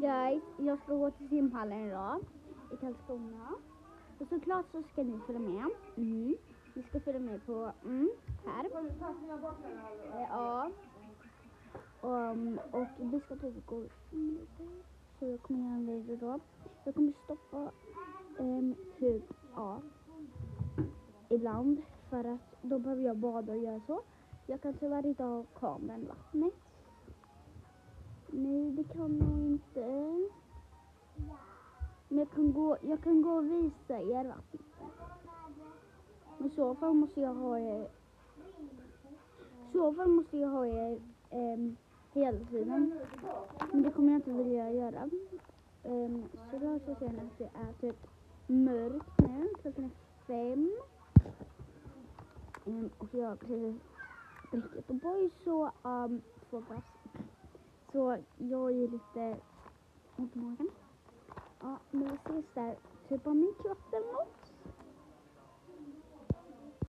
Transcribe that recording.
Guys, jag ska gå till simhallen idag i Karlskrona. Och såklart så ska ni följa med. Ni ska följa med på här. Ja. Och vi ska typ gå 5 minuter. Så jag kommer göra en video då. Jag kommer stoppa typ ibland. För att då behöver jag bada och göra så. Jag kan tyvärr inte ha kameran i vattnet. Nej, det kan jag inte. Men jag kan gå och visa er vattnet. Men i så fall måste jag ha er. Hela tiden. Men det kommer jag inte vilja göra. Så då så ser ni att det är typ mörkt nu. Klockan är 5. Och jag har precis druckit och boy så 2 glas. Så jag är lite ont i magen. Ja, men vi ses där typ om min kropp eller något.